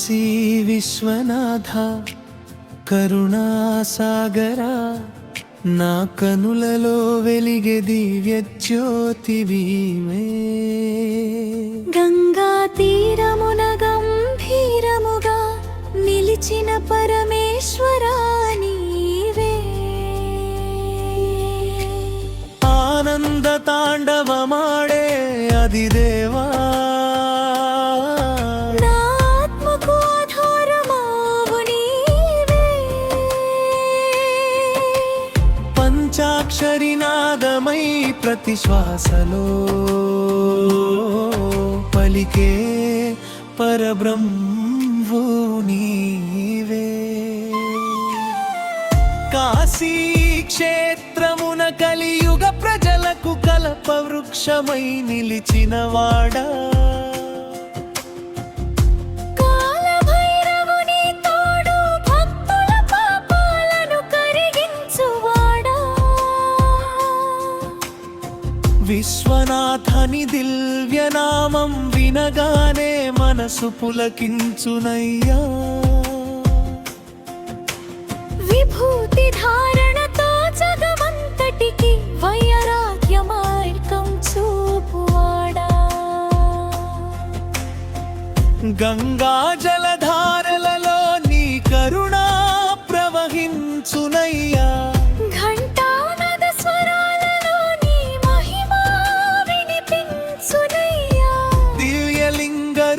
కాశీ విశ్వనాథ కరుణాసాగరా నా కనులలో వెలిగే దివ్య జ్యోతివీమే. గంగా తీరమున గంభీరముగా నిలిచిన పరమేశ్వరా నీవే. ఆనంద తాండవమాడే అధిదేవా పంచాక్షరినాదమై ప్రతి శ్వాసలో పలికే పరబ్రహ్మవు నీవే. కాశీ క్షేత్రమున కలియుగ ప్రజలకు కల్పవృక్షమై నిలిచినవాడా, విశ్వనాథని దివ్యనామం వినగానే మనసు పులకించునయ్యా. విభూతి ధారణతో జగమంతటికి వైరాగ్యమార్గం చూపువాడా, గంగా జలధారలలో నీ కరుణా ప్రవహించునయ్యా.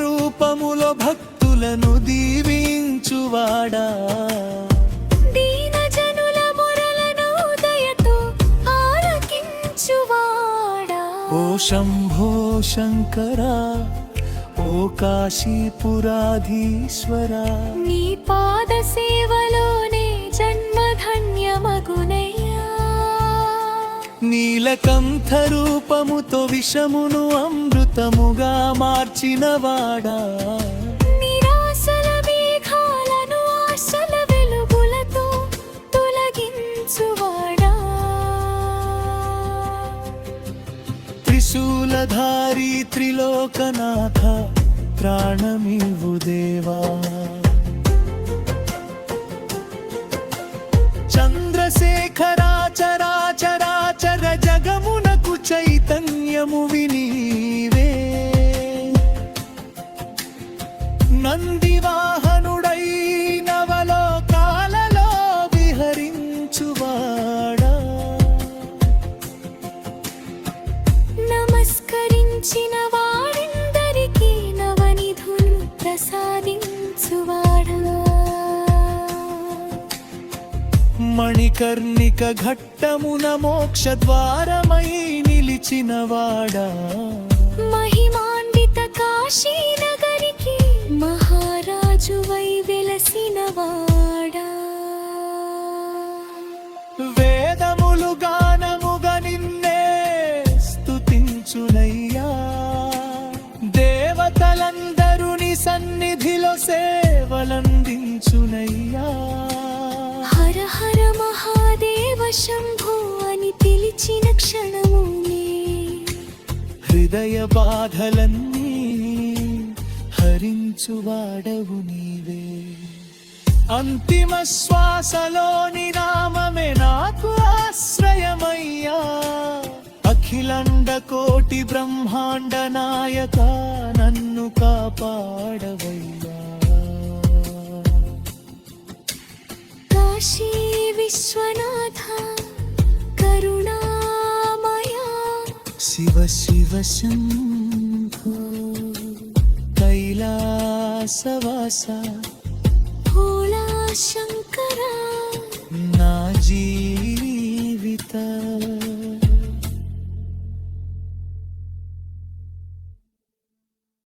రూపములో భక్తులను దీవించువాడా, దీనజనుల మొరలను దయతో ఆలకించువాడా. ఓ శంభో శంకరా, ఓ కాశీపురాధీశ్వరా, నీ పాద సేవలోనే జన్మధన్యమగునయ్యా. నీలకంఠ రూపముతో విషమును అమృతముగా మార్చినవాడా, నిరాశల మేఘాలను ఆశల వెలుగులతో తొలగించువాడా. త్రిశూలధారి త్రిలోకనాథ ప్రాణమివ్వు దేవా. చంద్రశేఖరా చరాచరాచర జగమునకు చైతన్యము వినీవే. నందివాహనుడై నవలోకాలలో విహరించువాడా, నమస్కరించిన వారందరికీ నవనిధులు ప్రసాదించువాడా. మణికర్ణిక ఘట్టమున మోక్ష ద్వారమై నిలిచినవాడా, మహిమాన్విత కాశీనగరికి మహారాజువై వెలసినవాడా. వేదములు గానముగా నిన్నే స్తుతించునయ్యా. దేవతలందరూ నీ సన్నిధిలో సేవలందించునయ్యా. హర హర మహాదేవ శంభో అని పిలిచిన క్షణమునే హృదయ బాధలన్నీ హరించువాడవు నీవే. అంతిమ శ్వాసలోని నామమే నాకు ఆశ్రయమయ్యా. అఖిలండ కోటి బ్రహ్మాండ నాయక నన్ను కాపాడవయ్యా. కాశీ విశ్వనాథ కరుణామయా, శివ శివ శంభో కైలాసవాస భోళా శంకర.